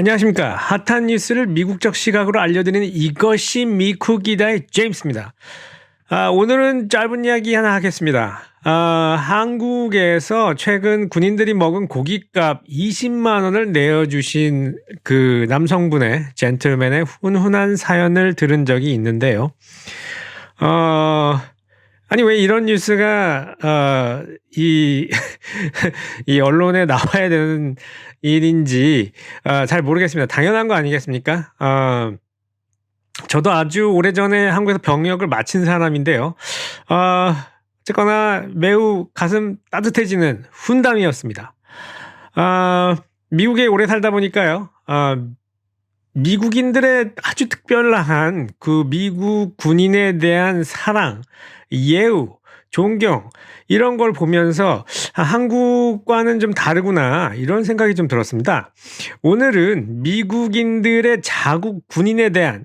안녕하십니까. 핫한 뉴스를 미국적 시각으로 알려드리는 이것이 미쿡이다의 제임스입니다. 오늘은 짧은 이야기 하나 하겠습니다. 한국에서 최근 군인들이 먹은 고깃값 20만 원을 내어주신 그 남성분의 젠틀맨의 훈훈한 사연을 들은 적이 있는데요. 아니, 왜 이런 뉴스가, 이 언론에 나와야 되는 일인지, 잘 모르겠습니다. 당연한 거 아니겠습니까? 저도 아주 오래전에 한국에서 병역을 마친 사람인데요. 어쨌거나 매우 가슴 따뜻해지는 훈담이었습니다. 미국에 오래 살다 보니까요. 미국인들의 아주 특별한 그 미국 군인에 대한 사랑, 예우, 존경 이런 걸 보면서 한국과는 좀 다르구나 이런 생각이 좀 들었습니다. 오늘은 미국인들의 자국 군인에 대한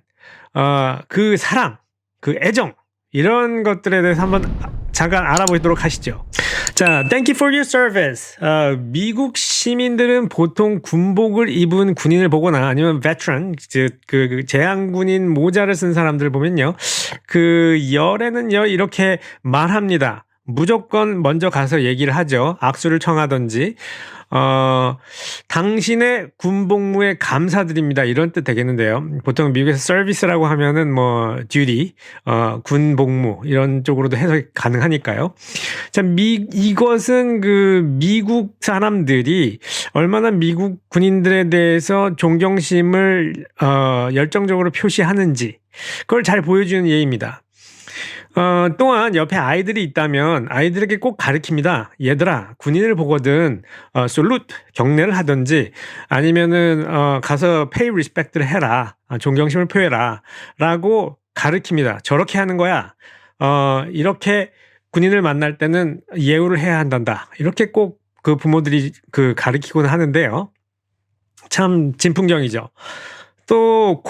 그 사랑, 그 애정 이런 것들에 대해서 한번 잠깐 알아보도록 하시죠. 자, thank you for your service. 미국 시민들은 보통 군복을 입은 군인을 보거나 아니면 veteran, 즉 그 제향군인 모자를 쓴 사람들을 보면요, 그 열에는요 이렇게 말합니다. 무조건 먼저 가서 얘기를 하죠. 악수를 청하든지. 당신의 군복무에 감사드립니다. 이런 뜻 되겠는데요. 보통 미국에서 서비스라고 하면은 뭐 듀티, 군복무 이런 쪽으로도 해석이 가능하니까요. 자, 이것은 그 미국 사람들이 얼마나 미국 군인들에 대해서 존경심을 열정적으로 표시하는지 그걸 잘 보여주는 예입니다. 또한 옆에 아이들이 있다면 아이들에게 꼭 가르칩니다. 얘들아, 군인을 보거든, 솔루트, 경례를 하든지, 아니면은, 가서 pay respect를 해라. 존경심을 표해라. 라고 가르칩니다. 저렇게 하는 거야. 이렇게 군인을 만날 때는 예우를 해야 한단다. 이렇게 꼭 그 부모들이 그 가르치곤 하는데요. 참 진풍경이죠. 또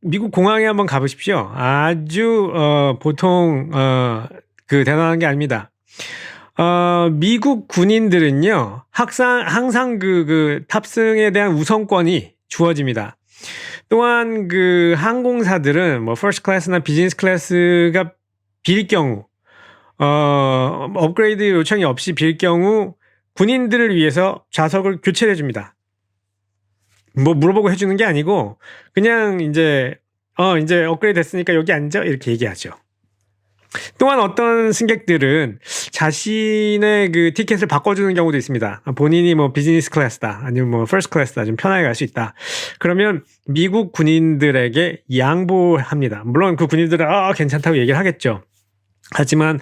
미국 공항에 한번 가보십시오. 아주 보통 그 대단한 게 아닙니다. 미국 군인들은요 항상 그 탑승에 대한 우선권이 주어집니다. 또한 그 항공사들은 뭐 퍼스트 클래스나 비즈니스 클래스가 빌 경우 업그레이드 요청이 없이 빌 경우 군인들을 위해서 좌석을 교체해 줍니다. 뭐 물어보고 해주는 게 아니고 그냥 이제 업그레이드 됐으니까 여기 앉아 이렇게 얘기하죠. 또한 어떤 승객들은 자신의 그 티켓을 바꿔주는 경우도 있습니다. 본인이 뭐 비즈니스 클래스다 아니면 뭐 퍼스트 클래스다 좀 편하게 갈 수 있다. 그러면 미국 군인들에게 양보합니다. 물론 그 군인들은 괜찮다고 얘기를 하겠죠. 하지만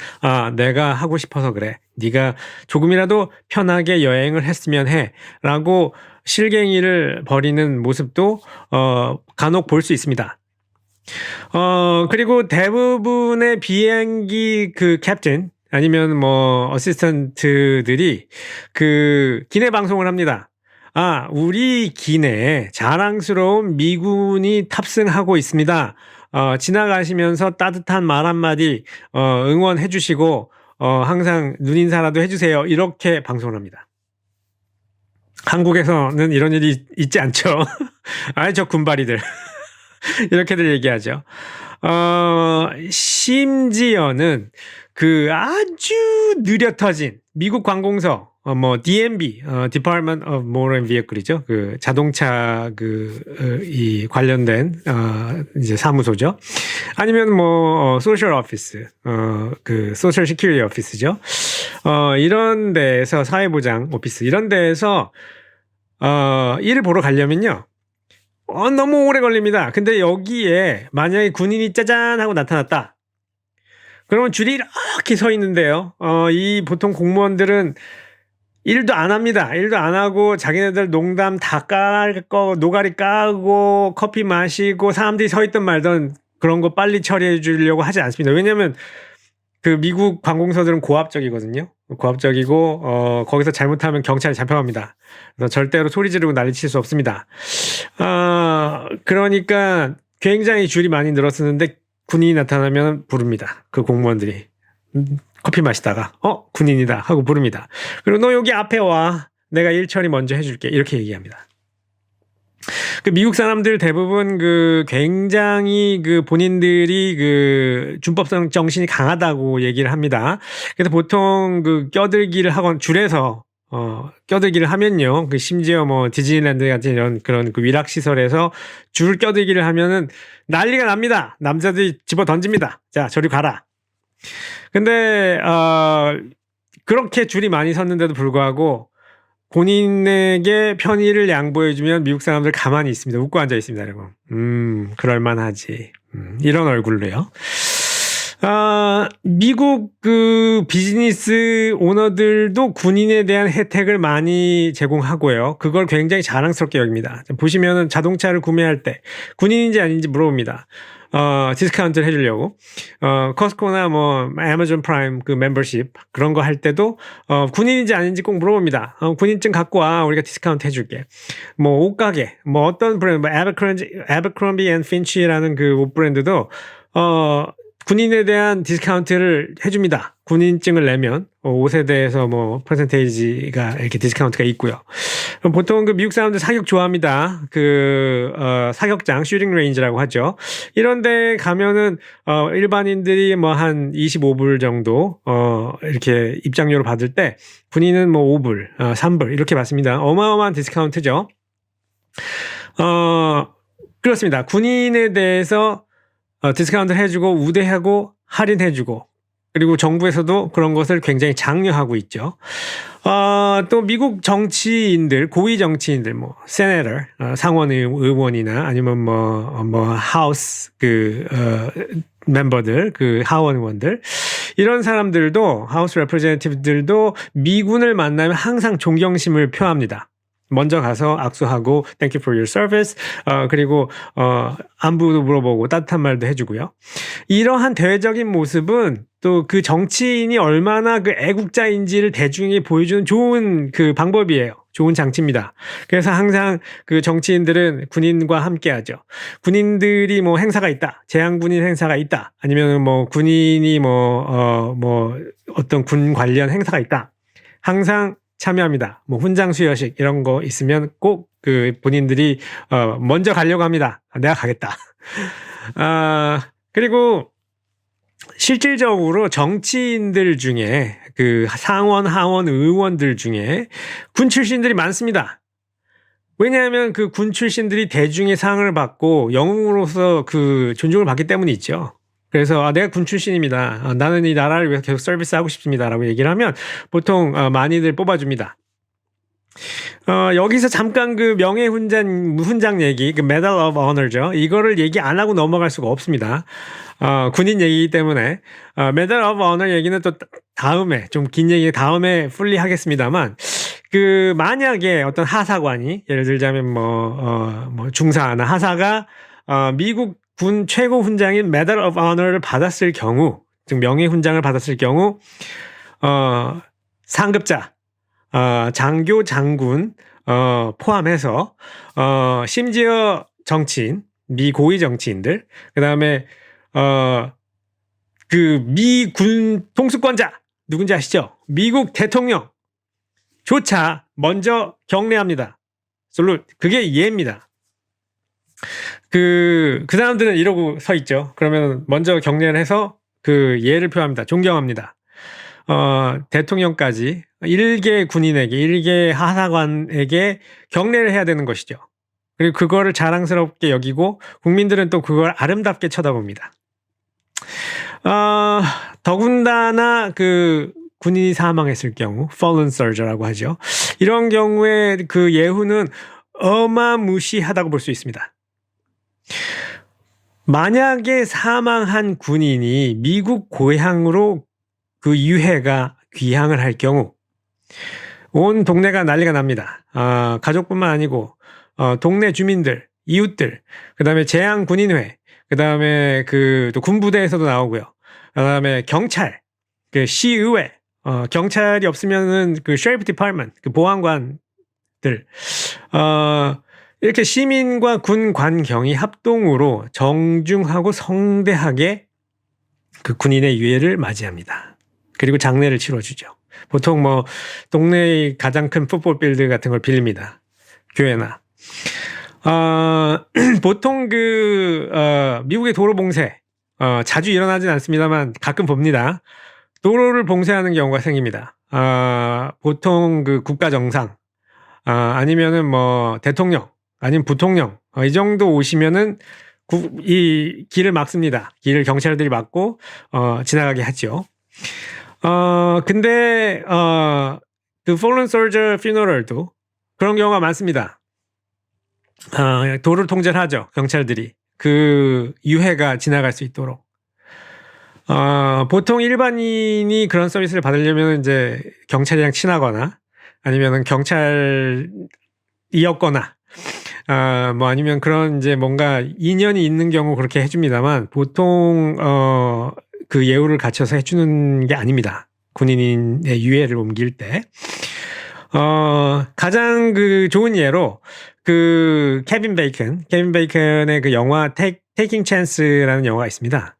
내가 하고 싶어서 그래. 네가 조금이라도 편하게 여행을 했으면 해라고 실갱이를 벌이는 모습도 간혹 볼 수 있습니다. 그리고 대부분의 비행기 그 캡틴 아니면 뭐 어시스턴트들이 그 기내 방송을 합니다. 우리 기내에 자랑스러운 미군이 탑승하고 있습니다. 지나가시면서 따뜻한 말 한마디 응원해 주시고 항상 눈인사라도 해주세요. 이렇게 방송을 합니다. 한국에서는 이런 일이 있지 않죠. 저 군발이들. 이렇게들 얘기하죠. 심지어는 그 아주 느려 터진 미국 관공서, DMV, Department of Motor Vehicle이죠. 그 자동차 이 관련된, 이제 사무소죠. 아니면 Social Office, 그 Social Security Office죠. 이런 데에서 사회보장 오피스, 이런 데에서, 일을 보러 가려면요. 너무 오래 걸립니다. 근데 여기에 만약에 군인이 짜잔 하고 나타났다. 그러면 줄이 이렇게 서 있는데요. 이 보통 공무원들은 일도 안 합니다. 일도 안 하고 자기네들 농담 다 까고 노가리 까고 커피 마시고 사람들이 서 있든 말든 그런 거 빨리 처리해 주려고 하지 않습니다. 왜냐하면 그 미국 관공서들은 고압적이거든요. 고압적이고 거기서 잘못하면 경찰에 잡혀갑니다. 그래서 절대로 소리 지르고 난리칠 수 없습니다. 그러니까 굉장히 줄이 많이 늘었었는데 군인이 나타나면 부릅니다. 그 공무원들이 커피 마시다가 군인이다 하고 부릅니다. 그리고 너 여기 앞에 와. 내가 일 처리 먼저 해줄게. 이렇게 얘기합니다. 그 미국 사람들 대부분 그 굉장히 그 본인들이 그 준법성 정신이 강하다고 얘기를 합니다. 그래서 보통 그 껴들기를 하건 줄에서 껴들기를 하면요. 그 심지어 뭐 디즈니랜드 같은 이런 그런 그 위락시설에서 줄 껴들기를 하면은 난리가 납니다. 남자들이 집어 던집니다. 자, 저리 가라. 근데, 그렇게 줄이 많이 섰는데도 불구하고 본인에게 편의를 양보해주면 미국 사람들 가만히 있습니다. 웃고 앉아 있습니다. 여러분. 그럴만하지. 이런 얼굴로요. 미국 그 비즈니스 오너들도 군인에 대한 혜택을 많이 제공하고요. 그걸 굉장히 자랑스럽게 여깁니다. 보시면은 자동차를 구매할 때 군인인지 아닌지 물어봅니다. 디스카운트를 해주려고. 커스코나 뭐, 아마존 프라임 그 멤버십 그런 거 할 때도, 군인인지 아닌지 꼭 물어봅니다. 군인증 갖고 와. 우리가 디스카운트 해줄게. 뭐, 옷가게, 뭐, 어떤 브랜드, 뭐, 아베크롬비 앤 핀치라는 그 옷 브랜드도, 군인에 대한 디스카운트를 해줍니다. 군인증을 내면 옷에 대해서 뭐 퍼센테이지가 이렇게 디스카운트가 있고요. 보통 그 미국 사람들 사격 좋아합니다. 그 사격장 슈팅 레인지라고 하죠. 이런데 가면은 일반인들이 뭐 한 25불 정도 이렇게 입장료를 받을 때 군인은 뭐 5불, 3불 이렇게 받습니다. 어마어마한 디스카운트죠. 그렇습니다. 군인에 대해서 디스카운트 해주고 우대하고 할인해주고 그리고 정부에서도 그런 것을 굉장히 장려하고 있죠. 또 미국 정치인들, 고위 정치인들, 뭐 세네터, 상원 의원이나 아니면 뭐 하우스 멤버들, 그 하원 의원들 이런 사람들도 하우스 레프레젠티브들도 미군을 만나면 항상 존경심을 표합니다. 먼저 가서 악수하고 Thank you for your service. 그리고 안부도 물어보고 따뜻한 말도 해주고요. 이러한 대외적인 모습은 또 그 정치인이 얼마나 그 애국자인지를 대중에게 보여주는 좋은 그 방법이에요. 좋은 장치입니다. 그래서 항상 그 정치인들은 군인과 함께하죠. 군인들이 뭐 행사가 있다, 제한군인 행사가 있다, 아니면 뭐 군인이 뭐 어떤 군 관련 행사가 있다. 항상 참여합니다. 뭐 훈장 수여식 이런 거 있으면 꼭 그 본인들이 먼저 가려고 합니다. 내가 가겠다. 그리고 실질적으로 정치인들 중에 그 상원, 하원 의원들 중에 군 출신들이 많습니다. 왜냐하면 그 군 출신들이 대중의 상을 받고 영웅으로서 그 존중을 받기 때문에 있죠. 그래서 내가 군 출신입니다. 나는 이 나라를 위해서 계속 서비스하고 싶습니다. 라고 얘기를 하면 보통 많이들 뽑아줍니다. 여기서 잠깐 그 훈장 얘기, 그 Medal of Honor죠. 이거를 얘기 안 하고 넘어갈 수가 없습니다. 군인 얘기이기 때문에 Medal of Honor 얘기는 또 다음에 좀 긴 얘기 다음에 풀리 하겠습니다만 그 만약에 어떤 하사관이 예를 들자면 뭐 중사나 하사가 미국 군 최고 훈장인 Medal of Honor를 받았을 경우, 즉 명예훈장을 받았을 경우 상급자 장교, 장군 포함해서 심지어 정치인, 미 고위 정치인들, 그다음에 그 미군 통수권자 누군지 아시죠? 미국 대통령조차 먼저 경례합니다. 솔루 그게 예입니다. 그 사람들은 이러고 서 있죠. 그러면 먼저 경례를 해서 그 예를 표합니다. 존경합니다. 대통령까지 일개 군인에게, 일개 하사관에게 경례를 해야 되는 것이죠. 그리고 그거를 자랑스럽게 여기고 국민들은 또 그걸 아름답게 쳐다봅니다. 더군다나 그 군인이 사망했을 경우, fallen soldier라고 하죠. 이런 경우에 그 예후는 어마무시하다고 볼 수 있습니다. 만약에 사망한 군인이 미국 고향으로 그 유해가 귀향을 할 경우 온 동네가 난리가 납니다. 가족뿐만 아니고 동네 주민들, 이웃들, 그다음에 제향군인회, 그다음에 또 군부대에서도 나오고요. 그다음에 경찰, 그 시의회, 경찰이 없으면은 그 sheriff department, 그 보안관들, 이렇게 시민과 군 관경이 합동으로 정중하고 성대하게 그 군인의 유해를 맞이합니다. 그리고 장례를 치러주죠. 보통 뭐 동네의 가장 큰 풋볼 필드 같은 걸 빌립니다. 교회나. 보통 미국의 도로 봉쇄, 자주 일어나진 않습니다만 가끔 봅니다. 도로를 봉쇄하는 경우가 생깁니다. 보통 그 국가 정상, 아니면은 뭐 대통령, 아니면 부통령, 이 정도 오시면은 이 길을 막습니다. 길을 경찰들이 막고, 지나가게 하죠. 근데, 그 Fallen Soldier Funeral도 그런 경우가 많습니다. 도로를 통제를 하죠. 경찰들이. 그 유해가 지나갈 수 있도록. 보통 일반인이 그런 서비스를 받으려면 이제 경찰이랑 친하거나 아니면 경찰이었거나, 뭐 아니면 그런 이제 뭔가 인연이 있는 경우 그렇게 해줍니다만 보통, 그 예우를 갖춰서 해주는 게 아닙니다. 군인의 유해를 옮길 때. 가장 그 좋은 예로 그 케빈 베이컨의 그 영화 Taking Chance라는 영화가 있습니다.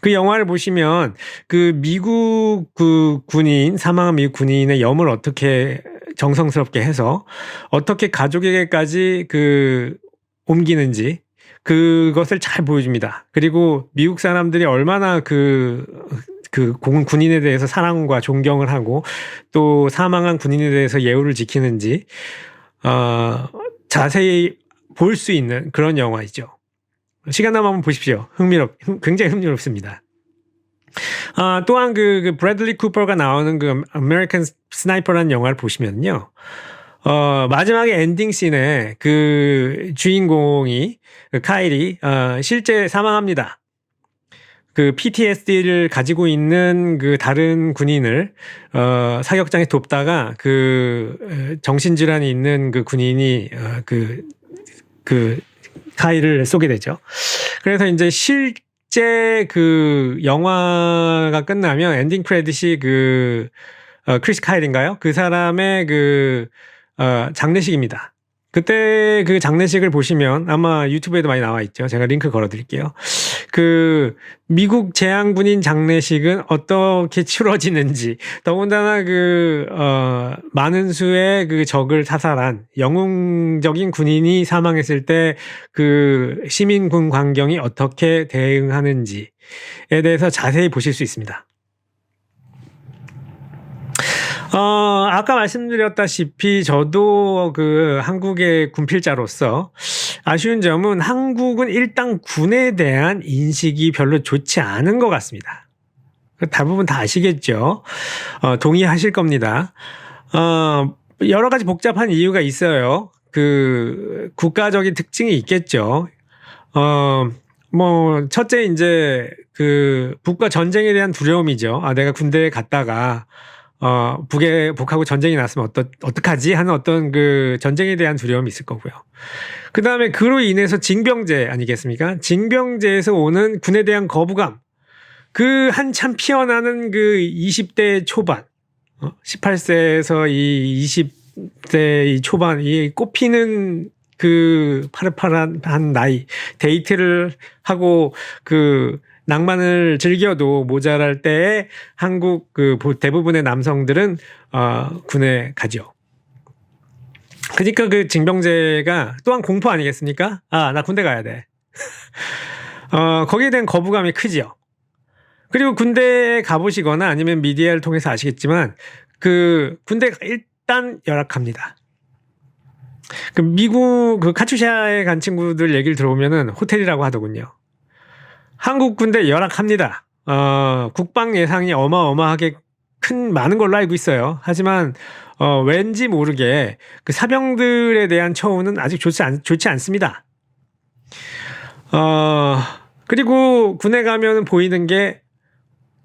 그 영화를 보시면 그 미국 그 군인, 사망한 미국 군인의 염을 어떻게 정성스럽게 해서 어떻게 가족에게까지 그 옮기는지 그것을 잘 보여줍니다. 그리고 미국 사람들이 얼마나 군인에 대해서 사랑과 존경을 하고 또 사망한 군인에 대해서 예우를 지키는지, 자세히 볼 수 있는 그런 영화이죠. 시간 나면 한번 보십시오. 굉장히 흥미롭습니다. 또한 그 브래들리 쿠퍼가 나오는 그 아메리칸 스나이퍼라는 영화를 보시면요. 마지막에 엔딩 씬에 그 주인공이, 그 카일이, 실제 사망합니다. 그 PTSD를 가지고 있는 그 다른 군인을, 사격장에 돕다가 그 정신질환이 있는 그 군인이, 카일을 쏘게 되죠. 그래서 이제 실제 그 영화가 끝나면 엔딩 크레딧이 크리스 카일인가요? 그 사람의 장례식입니다. 그때 그 장례식을 보시면 아마 유튜브에도 많이 나와 있죠. 제가 링크 걸어 드릴게요. 그 미국 제향군인 장례식은 어떻게 치러지는지, 더군다나 많은 수의 그 적을 사살한 영웅적인 군인이 사망했을 때 그 시민군 광경이 어떻게 대응하는지에 대해서 자세히 보실 수 있습니다. 아까 말씀드렸다시피 저도 그 한국의 군필자로서 아쉬운 점은 한국은 일단 군에 대한 인식이 별로 좋지 않은 것 같습니다. 대부분 다 아시겠죠? 동의하실 겁니다. 여러 가지 복잡한 이유가 있어요. 그 국가적인 특징이 있겠죠. 첫째 이제 그 북과 전쟁에 대한 두려움이죠. 내가 군대에 갔다가 북하고 전쟁이 났으면 어떡하지 하는 어떤 그 전쟁에 대한 두려움이 있을 거고요. 그 다음에 그로 인해서 징병제 아니겠습니까? 징병제에서 오는 군에 대한 거부감. 그 한참 피어나는 그 20대 초반, 18세에서 이 20대 이 초반, 이 꽃피는 그 파릇파릇한 나이, 데이트를 하고 그 낭만을 즐겨도 모자랄 때에 한국 대부분의 남성들은 군에 가죠. 그러니까 그 징병제가 또한 공포 아니겠습니까? 나 군대 가야 돼. 거기에 대한 거부감이 크지요. 그리고 군대에 가보시거나 아니면 미디어를 통해서 아시겠지만 그 군대가 일단 열악합니다. 미국 카투샤에 간 친구들 얘기를 들어보면은 호텔이라고 하더군요. 한국 군대 열악합니다. 국방 예산이 어마어마하게 많은 걸로 알고 있어요. 하지만 왠지 모르게 그 사병들에 대한 처우는 아직 좋지 않습니다. 그리고 군에 가면 보이는 게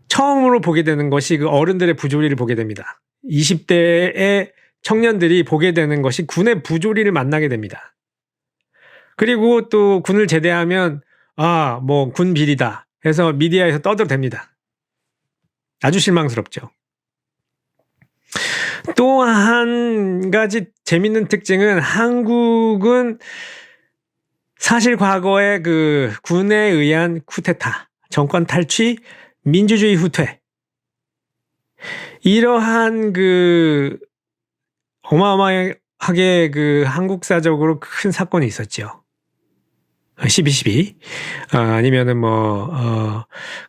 처음으로 보게 되는 것이 그 어른들의 부조리를 보게 됩니다. 20대의 청년들이 보게 되는 것이 군의 부조리를 만나게 됩니다. 그리고 또 군을 제대하면 군 비리다 해서 미디어에서 떠들어댑니다. 아주 실망스럽죠. 또 한 가지 재밌는 특징은 한국은 사실 과거에 그 군에 의한 쿠데타, 정권 탈취, 민주주의 후퇴, 이러한 그 하게 그 한국사적으로 큰 사건이 있었죠. 12.12. 아니면은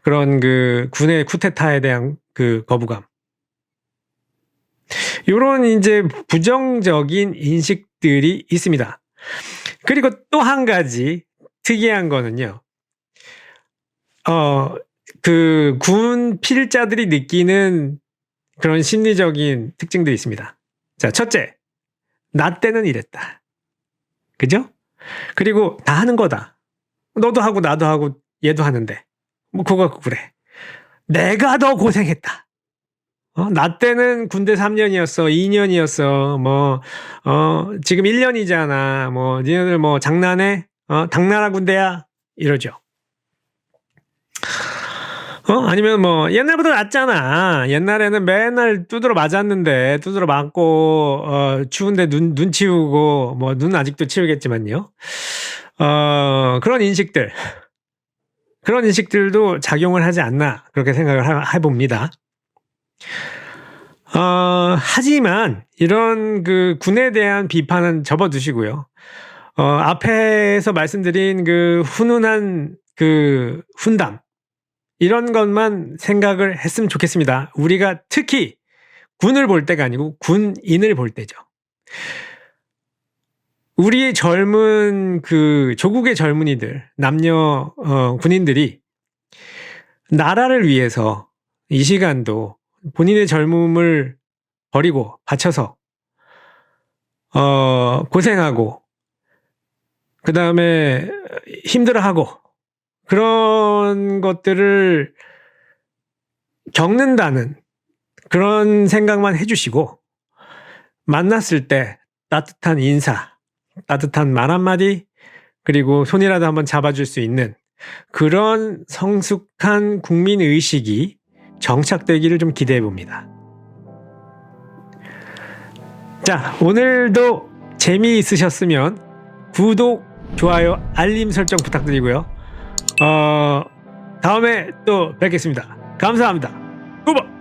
그런 그 군의 쿠데타에 대한 그 거부감. 요런 이제 부정적인 인식들이 있습니다. 그리고 또 한 가지 특이한 거는요. 그 군 필자들이 느끼는 그런 심리적인 특징들이 있습니다. 자, 첫째. 나 때는 이랬다. 그죠? 그리고 다 하는 거다. 너도 하고 나도 하고 얘도 하는데. 뭐 그거 그래. 내가 더 고생했다. 나 때는 군대 3년이었어. 2년이었어. 지금 1년이잖아. 니네들 장난해? 당나라 군대야? 이러죠. 아니면 옛날보다 낫잖아. 옛날에는 맨날 두드러 맞았는데, 두드러 맞고, 추운데 눈 치우고, 눈 아직도 치우겠지만요. 그런 인식들도 작용을 하지 않나, 그렇게 생각을 해봅니다. 하지만, 이런 그 군에 대한 비판은 접어두시고요. 앞에서 말씀드린 그 훈훈한 그 훈담, 이런 것만 생각을 했으면 좋겠습니다. 우리가 특히 군을 볼 때가 아니고 군인을 볼 때죠. 우리의 젊은 그 조국의 젊은이들, 남녀 군인들이 나라를 위해서 이 시간도 본인의 젊음을 버리고 바쳐서 고생하고 그 다음에 힘들어하고 그런 것들을 겪는다는 그런 생각만 해주시고 만났을 때 따뜻한 인사, 따뜻한 말 한마디 그리고 손이라도 한번 잡아줄 수 있는 그런 성숙한 국민의식이 정착되기를 좀 기대해 봅니다. 자, 오늘도 재미있으셨으면 구독, 좋아요, 알림 설정 부탁드리고요. 다음에 또 뵙겠습니다. 감사합니다. 후보!